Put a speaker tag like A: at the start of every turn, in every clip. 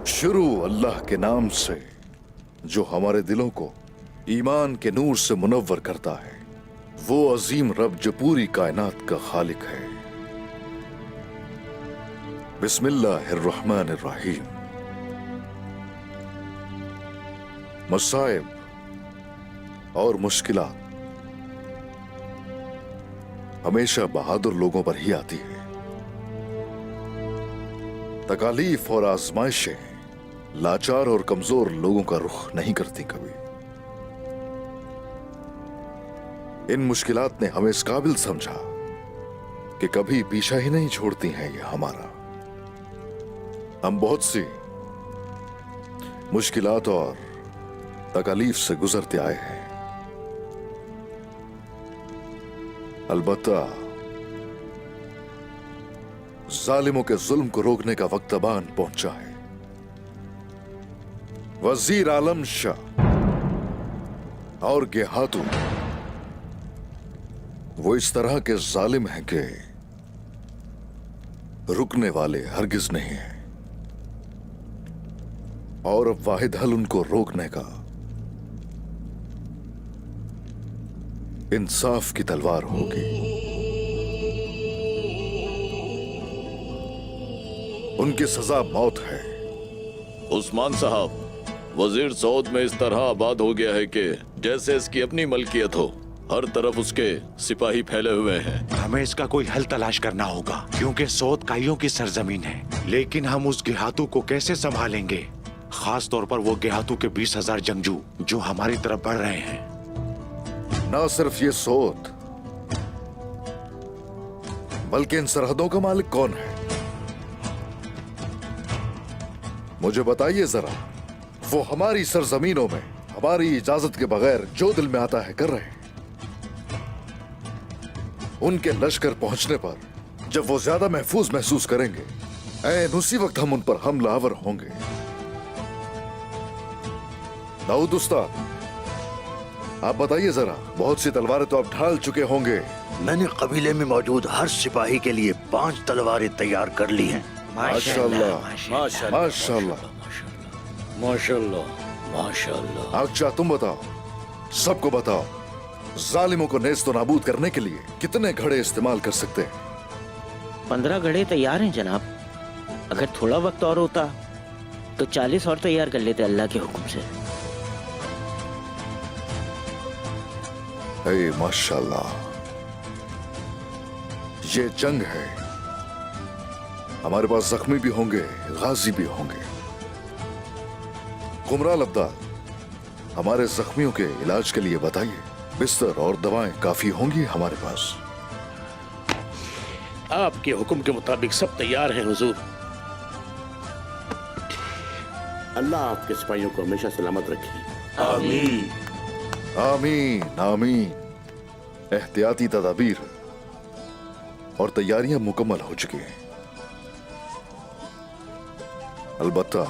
A: शुरू अल्लाह के नाम से जो हमारे दिलों को ईमान के नूर से मुनव्वर करता है। वो अजीम रब जो पूरी कायनात का खालिक है। बिस्मिल्लाहिर्रहमानिर्रहीम। मसाइब और मुश्किलात हमेशा बहादुर लोगों पर ही आती है। तकालीफ और आजमाइशें लाचार और कमजोर लोगों का रुख नहीं करती कभी। इन मुश्किलात ने हमें इस काबिल समझा कि कभी पीछा ही नहीं छोड़ती हैं ये हमारा। हम बहुत सी मुश्किलात और तकालीफ से गुजरते आए हैं। अलबत्ता जालिमों के जुल्म को रोकने का वक्त आन पहुंचा है। वजीर आलम शाह और गेहातू वो इस तरह के जालिम हैं कि रुकने वाले हरगिज नहीं हैं। और अब वाहिद हल उनको रोकने का इंसाफ की तलवार होगी। उनकी सजा मौत है।
B: उस्मान साहब, वजीर सऊद में इस तरह आबाद हो गया है कि जैसे इसकी अपनी मलकियत हो। हर तरफ उसके सिपाही फैले हुए हैं।
C: हमें इसका कोई हल तलाश करना होगा क्योंकि सऊद काइयों की सरजमीन है। लेकिन हम उस गेहातू को कैसे संभालेंगे, खास तौर पर वो गेहातू के 20,000 जंगजू जो हमारी तरफ बढ़ रहे हैं।
A: ना सिर्फ ये सऊद बल्कि इन सरहदों का मालिक कौन है, मुझे बताइए जरा। वो हमारी सरजमीनों में हमारी इजाजत के बगैर जो दिल में आता है कर रहे हैं। उनके लश्कर पहुंचने पर जब वो ज्यादा महफूज महसूस करेंगे, ऐन उसी वक्त हम उन पर हमलावर होंगे। दाऊद उस्ताद, आप बताइए जरा। बहुत सी तलवारें तो आप ढाल चुके होंगे।
D: मैंने कबीले में मौजूद हर सिपाही के लिए 5 तलवारें तैयार कर ली हैं।
A: माशाअल्लाह, माशाअल्लाह,
B: माशाअल्लाह।
A: अच्छा तुम बताओ, सबको बताओ, जालिमों को नेस्त और नाबूद करने के लिए कितने घड़े इस्तेमाल कर सकते हैं?
E: 15 घड़े तैयार हैं जनाब। अगर थोड़ा वक्त और होता तो 40 और तैयार कर लेते अल्लाह के हुक्म से।
A: ए माशाअल्लाह, ये जंग है। हमारे पास जख्मी भी होंगे, गाजी भी होंगे। कुमराल अब्दाल, हमारे जख्मियों के इलाज के लिए बताइए। बिस्तर और दवाएं काफी होंगी हमारे पास।
F: आपके हुक्म के मुताबिक सब तैयार हैं हुजूर।
G: अल्लाह आपके सिपाहियों को हमेशा सलामत रखे।
D: आमीन।
A: आमीन आमीन। एहतियाती तदाबीर और तैयारियां मुकम्मल हो चुकी हैं। अलबत्ता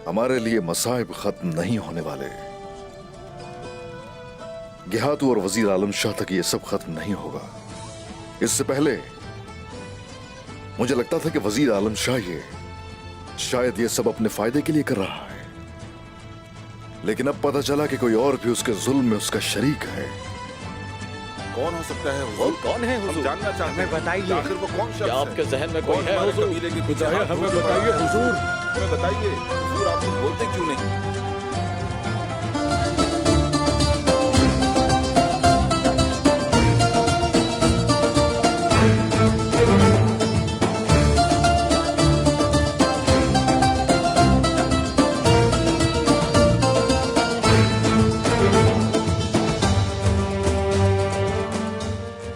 A: हमारे लिए मसाइब खत्म नहीं होने वाले। गेहातू और वजीर आलम शाह तक ये सब खत्म नहीं होगा। इससे पहले मुझे लगता था कि वजीर आलम शाह ये शायद ये सब अपने फायदे के लिए कर रहा है, लेकिन अब पता चला कि कोई और भी उसके जुल्म में उसका शरीक है।
H: कौन हो सकता है?
B: वो कौन है हुजूर?
H: हम जानना चाहते हैं।
C: हमें बताइए।
H: आखिर वो कौन शख्स
B: क्या
H: है?
B: आपके जहन में कोई है हुजूर?
H: हमें बताइए हुजूर। हमें बताइए हुजूर, आप कुछ बोलते क्यों नहीं?